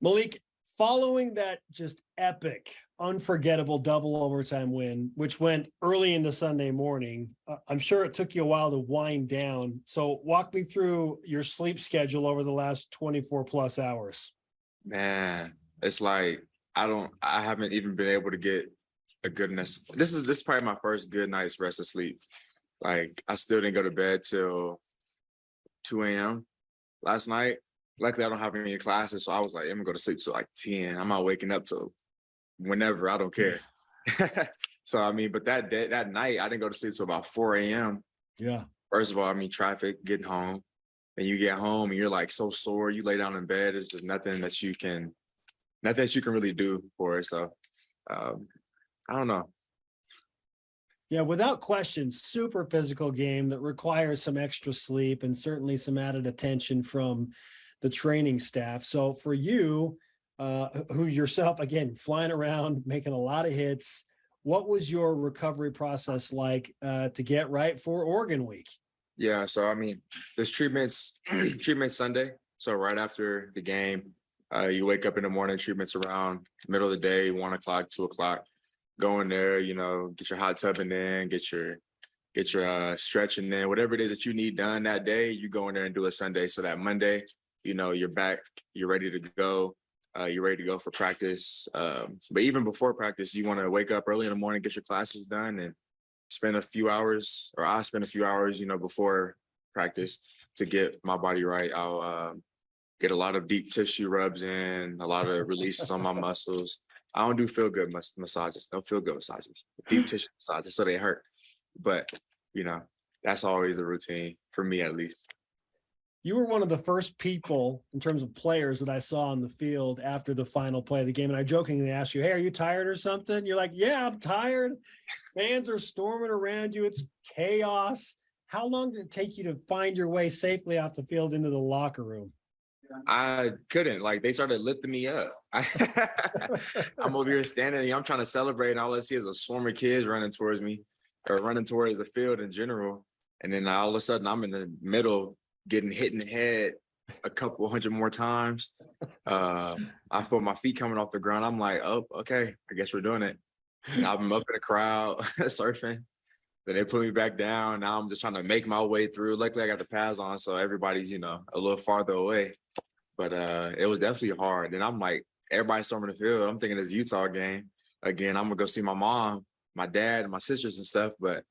Malik, following that just epic, unforgettable double overtime win, which went early into Sunday morning, I'm sure it took you a while to wind down. So walk me through your sleep schedule over the last 24 plus hours. Man, it's like I haven't even been able to get a good night's. This is probably my first good night's rest of sleep. Like I still didn't go to bed till 2 a.m. last night. Luckily, I don't have any classes, so I was like, I'm gonna go to sleep till like 10. I'm not waking up till whenever. I don't care. So I mean, but that night, I didn't go to sleep till about 4 a.m. Yeah. First of all, I mean, traffic, getting home. And you get home and you're like so sore. You lay down in bed. It's just nothing that you can really do for it. So I don't know. Yeah, without question, super physical game that requires some extra sleep and certainly some added attention from the training staff. So for you, who yourself, again, flying around, making a lot of hits, what was your recovery process like to get right for Oregon week? Yeah, so I mean, there's treatment Sunday. So right after the game, you wake up in the morning, treatments around middle of the day, 1 o'clock, 2 o'clock. Go in there, get your hot tubbing in, get your stretching in, whatever it is that you need done that day, you go in there and do it Sunday. So that Monday, you're back, you're ready to go. You're ready to go for practice. But even before practice, you want to wake up early in the morning, get your classes done, and spend a few hours, or I spend a few hours, before practice to get my body right. I'll get a lot of deep tissue rubs in, a lot of releases on my muscles. I don't do feel-good massages, no feel-good massages, deep tissue massages, so they hurt. But, that's always a routine, for me at least. You were one of the first people in terms of players that I saw on the field after the final play of the game. And I jokingly asked you, hey, are you tired or something? You're like, yeah, I'm tired. Fans are storming around you. It's chaos. How long did it take you to find your way safely off the field into the locker room? I couldn't. Like, they started lifting me up. I'm over here standing, I'm trying to celebrate, and all I see is a swarm of kids running towards me, or running towards the field in general. And then all of a sudden, I'm in the middle, getting hit in the head a couple hundred more times. I feel my feet coming off the ground. I'm like, oh, okay, I guess we're doing it. And I'm up in the crowd surfing. Then they put me back down. Now I'm just trying to make my way through. Luckily, I got the pads on, so everybody's, a little farther away. But it was definitely hard. And I'm like, everybody's storming the field. I'm thinking it's a Utah game. Again, I'm going to go see my mom, my dad, and my sisters and stuff. But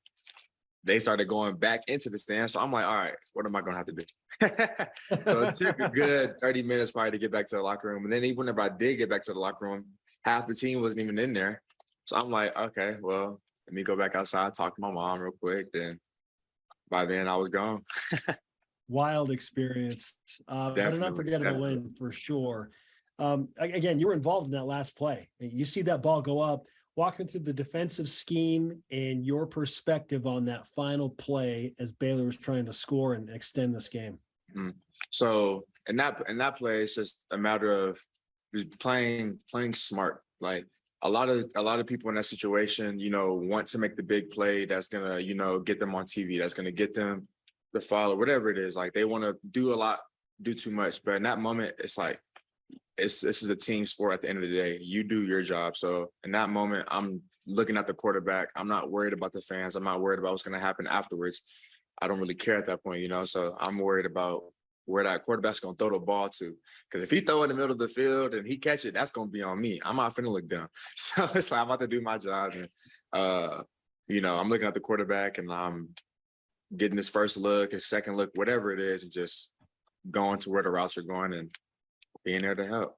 they started going back into the stands. So I'm like, all right, what am I going to have to do? So it took a good 30 minutes probably to get back to the locker room. And then even if I did get back to the locker room, half the team wasn't even in there. So I'm like, okay, well, let me go back outside, talk to my mom real quick. Then by then I was gone. Wild experience, but an unforgettable win for sure. Again, you were involved in that last play. You see that ball go up. Walking through the defensive scheme and your perspective on that final play as Baylor was trying to score and extend this game. Mm-hmm. So in that play, it's just a matter of just playing smart. Like a lot of people in that situation, want to make the big play that's gonna, get them on TV, that's gonna get them the follow, whatever it is. Like they want to do a lot, do too much. But in that moment, it's like, this is a team sport at the end of the day. You do your job. So in that moment, I'm looking at the quarterback. I'm not worried about the fans. I'm not worried about what's going to happen afterwards. I don't really care at that point, So I'm worried about where that quarterback's going to throw the ball to. Because if he throw it in the middle of the field and he catch it, that's going to be on me. I'm not finna look dumb. So it's like I'm about to do my job. And, I'm looking at the quarterback and I'm getting his first look, his second look, whatever it is, and just going to where the routes are going and being there to help.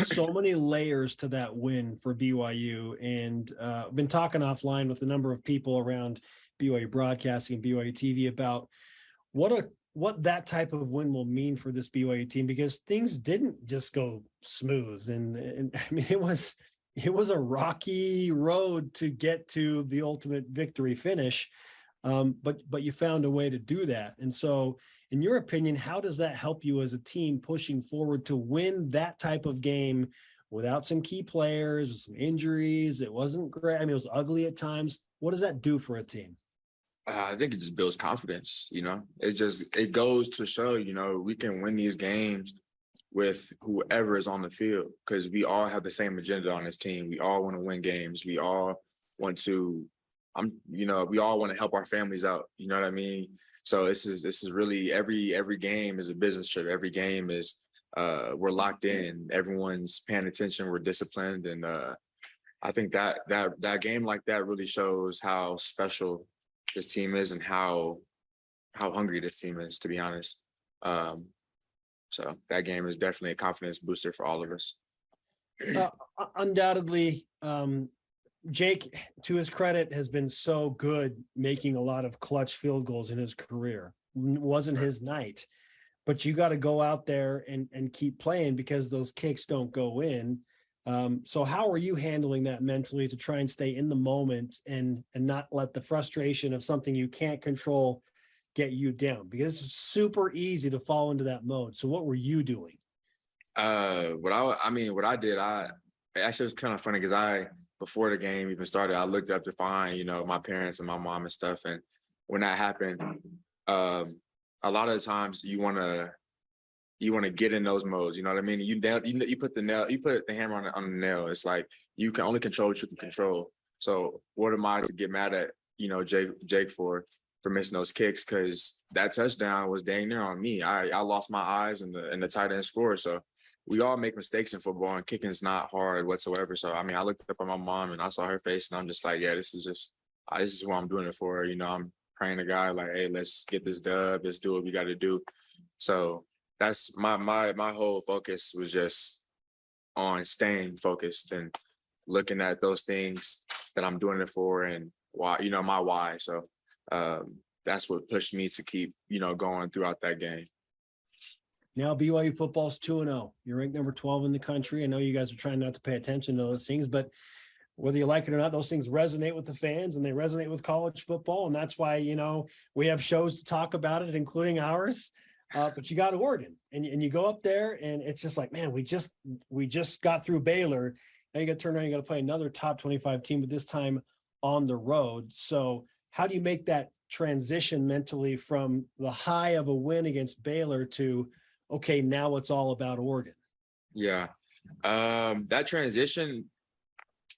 So many layers to that win for BYU, and I've been talking offline with a number of people around BYU broadcasting and BYU TV about what that type of win will mean for this BYU team, because things didn't just go smooth, and I mean it was a rocky road to get to the ultimate victory finish, but you found a way to do that, and so. In your opinion, how does that help you as a team pushing forward to win that type of game without some key players, with some injuries? It wasn't great. I mean, it was ugly at times. What does that do for a team? I think it just builds confidence, It goes to show, we can win these games with whoever is on the field, because we all have the same agenda on this team. We all want to win games. We all want to, we all want to help our families out. You know what I mean? So this is really every game is a business trip. Every game is we're locked in. Everyone's paying attention. We're disciplined, and I think that game like that really shows how special this team is and how hungry this team is, to be honest. So that game is definitely a confidence booster for all of us. Undoubtedly, Jake, to his credit, has been so good making a lot of clutch field goals in his career. Wasn't his night, but you got to go out there and keep playing because those kicks don't go in. So how are you handling that mentally to try and stay in the moment and not let the frustration of something you can't control get you down? Because it's super easy to fall into that mode. So what were you doing? What I did, actually, it was kind of funny because before the game even started, I looked up to find, my parents and my mom and stuff. And when that happened, a lot of the times you want to get in those modes. You know what I mean? You put the hammer on the nail. It's like you can only control what you can control. So what am I to get mad at, Jake for missing those kicks? Because that touchdown was dang near on me. I lost my eyes in the tight end score. So we all make mistakes in football, and kicking is not hard whatsoever. So I looked up at my mom and I saw her face, and I'm just like, yeah, this is what I'm doing it for. I'm praying to God, like, hey, let's get this dub. Let's do what we got to do. So that's my whole focus was just on staying focused and looking at those things that I'm doing it for and why, my why. So that's what pushed me to keep, going throughout that game. Now BYU football's 2-0. You're ranked number 12 in the country. I know you guys are trying not to pay attention to those things, but whether you like it or not, those things resonate with the fans and they resonate with college football. And that's why, we have shows to talk about it, including ours. But you got Oregon and you go up there and it's just like, man, we just got through Baylor. Now you got to turn around, you got to play another top 25 team, but this time on the road. So how do you make that transition mentally from the high of a win against Baylor to, okay, now it's all about Oregon? Yeah. That transition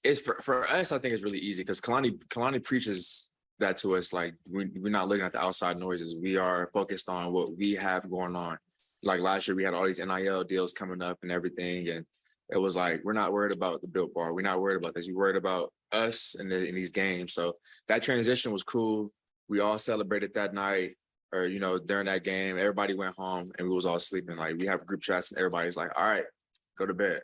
is for us, I think it's really easy because Kalani preaches that to us. Like we're not looking at the outside noises. We are focused on what we have going on. Like last year we had all these NIL deals coming up and everything. And it was like, we're not worried about the Built Bar. We're not worried about this. We're worried about us in these games. So that transition was cool. We all celebrated that night. Or, during that game, everybody went home and we was all sleeping. Like we have group chats and everybody's like, all right, go to bed.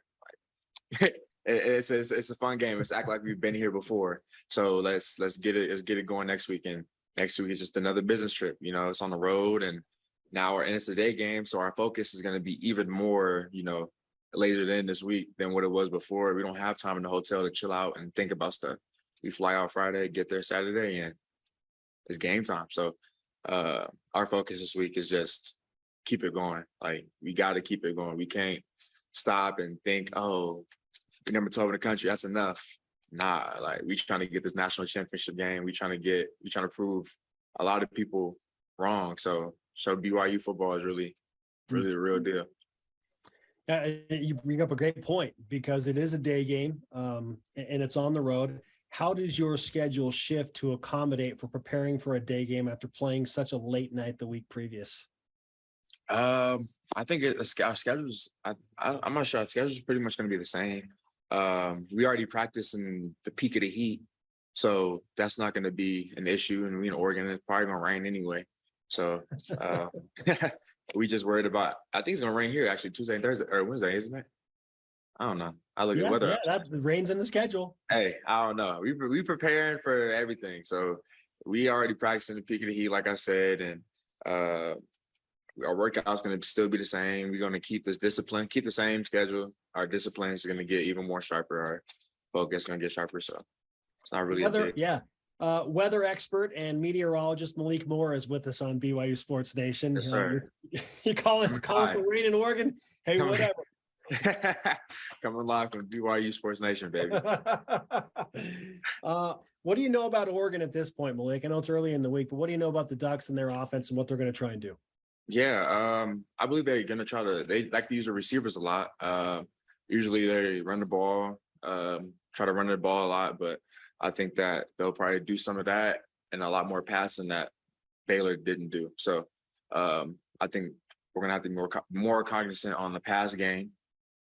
Like, it's a fun game. Let's act like we've been here before. So let's get it going next week. And next week is just another business trip. It's on the road and now it's a day game. So our focus is going to be even more, lasered in this week than what it was before. We don't have time in the hotel to chill out and think about stuff. We fly out Friday, get there Saturday, and it's game time. So our focus this week is just keep it going. Like we got to keep it going. We can't stop and think, oh, we're number 12 in the country. That's enough. Nah, like we trying to get this national championship game. We trying to prove a lot of people wrong. So BYU football is really, really the real deal. You bring up a great point because it is a day game and it's on the road. How does your schedule shift to accommodate for preparing for a day game after playing such a late night the week previous? I think our schedule's, I'm not sure. Our schedule's pretty much going to be the same. We already practiced in the peak of the heat, so that's not going to be an issue. And we in Oregon, it's probably going to rain anyway. So we just worried about, I think it's going to rain here actually Tuesday and Thursday or Wednesday, isn't it? I don't know. I look at weather. Yeah, the rain's in the schedule. Hey, I don't know. We preparing for everything. So we already practicing the peak of the heat, like I said, and our workout's going to still be the same. We're going to keep this discipline, keep the same schedule. Our discipline is going to get even more sharper. Our focus is going to get sharper. So it's not really weather expert and meteorologist Malik Moore is with us on BYU Sports Nation. Yes, sir. You call it for rain in Oregon? Hey, whatever. Coming live from BYU Sports Nation, baby. What do you know about Oregon at this point, Malik? I know it's early in the week, but what do you know about the Ducks and their offense and what they're going to try and do? Yeah, I believe they're gonna they like to use the receivers a lot. Usually they run the ball, try to run the ball a lot, but I think that they'll probably do some of that and a lot more passing that Baylor didn't do. So I think we're gonna have to be more cognizant on the pass game,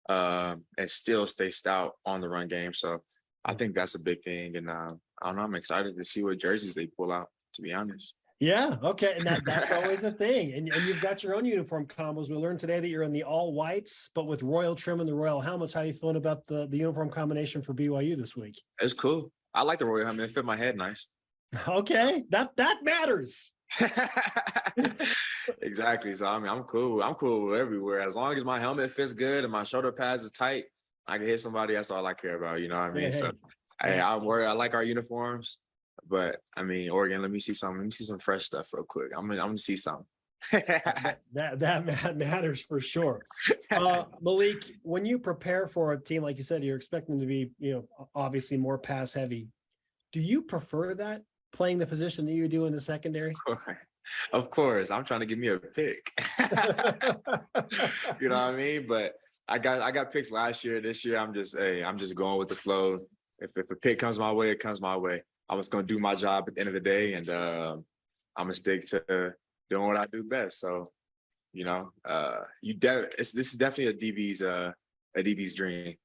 and still stay stout on the run game. So I think that's a big thing. And I don't know, I'm excited to see what jerseys they pull out, to be honest. Yeah. Okay. And that's always a thing. And you've got your own uniform combos. We learned today that you're in the all whites, but with royal trim and the royal helmets. How are you feeling about the uniform combination for BYU this week? It's cool. I like the royal helmet. It fit my head nice. Okay. That matters. Exactly. So I mean, I'm cool everywhere. As long as my helmet fits good and my shoulder pads is tight, I can hit somebody. That's all I care about. You know what I mean? Hey, So hey, I like our uniforms, but I mean, Oregon, let me see some fresh stuff real quick. I'm gonna see something. that matters for sure. Malik, when you prepare for a team, like you said, you're expecting to be, obviously more pass heavy. Do you prefer that, playing the position that you do in the secondary? Of course, I'm trying to give me a pick. You know what I mean? But I got picks last year. This year, I'm just going with the flow. If a pick comes my way, it comes my way. I'm just gonna do my job at the end of the day, and I'm gonna stick to doing what I do best. So, this is definitely a DB's dream.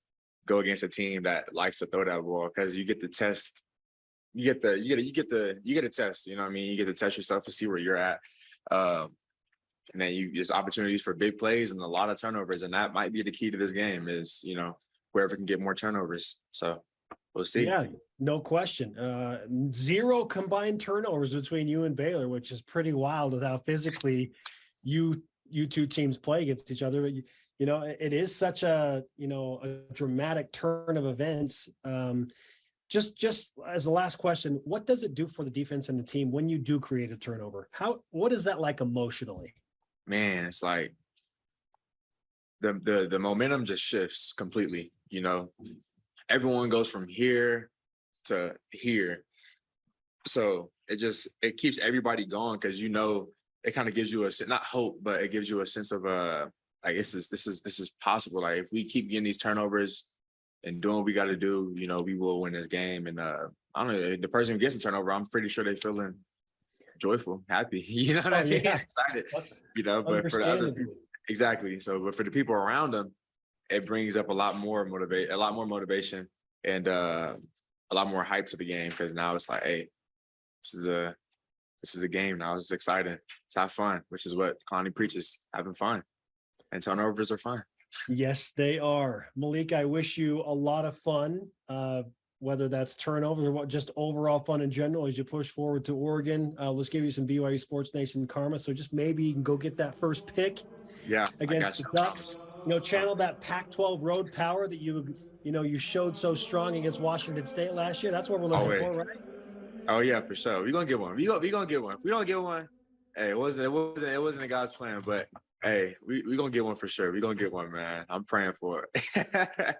Go against a team that likes to throw that ball, because you get the test. You get a test. You know what I mean? You get to test yourself to see where you're at. And then there's opportunities for big plays and a lot of turnovers. And that might be the key to this game is, whoever can get more turnovers. So we'll see. Yeah, no question. 0 combined turnovers between you and Baylor, which is pretty wild with how physically you two teams play against each other. But it is such a dramatic turn of events. Just as the last question, what does it do for the defense and the team when you do create a turnover? What is that like emotionally? Man, it's like the momentum just shifts completely. Everyone goes from here to here. So it keeps everybody going, because it kind of gives you not hope, but it gives you a sense of like this is possible. Like if we keep getting these turnovers and doing what we got to do, we will win this game. And I don't know, the person who gets the turnover, I'm pretty sure they're feeling joyful, happy. You know what I mean? Yeah. Excited. But for the other people, exactly. So, but for the people around them, it brings up a lot more motivation, and a lot more hype to the game, because now it's like, hey, this is a game now. It's exciting. Let's have fun, which is what Connie preaches: having fun, and turnovers are fun. Yes, they are. Malik, I wish you a lot of fun, whether that's turnovers or just overall fun in general as you push forward to Oregon. Let's give you some BYU Sports Nation karma. So just maybe you can go get that first pick against the Ducks. Channel that Pac-12 road power that you showed so strong against Washington State last year. That's what we're looking for, right? Oh yeah, for sure. We're gonna get one. We're gonna get one. If we don't get one, hey, it wasn't a God's plan, but hey, we're gonna get one for sure. We're gonna get one, man. I'm praying for it.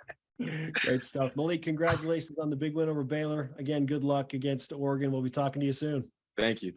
Great stuff. Malik, congratulations on the big win over Baylor. Again, good luck against Oregon. We'll be talking to you soon. Thank you.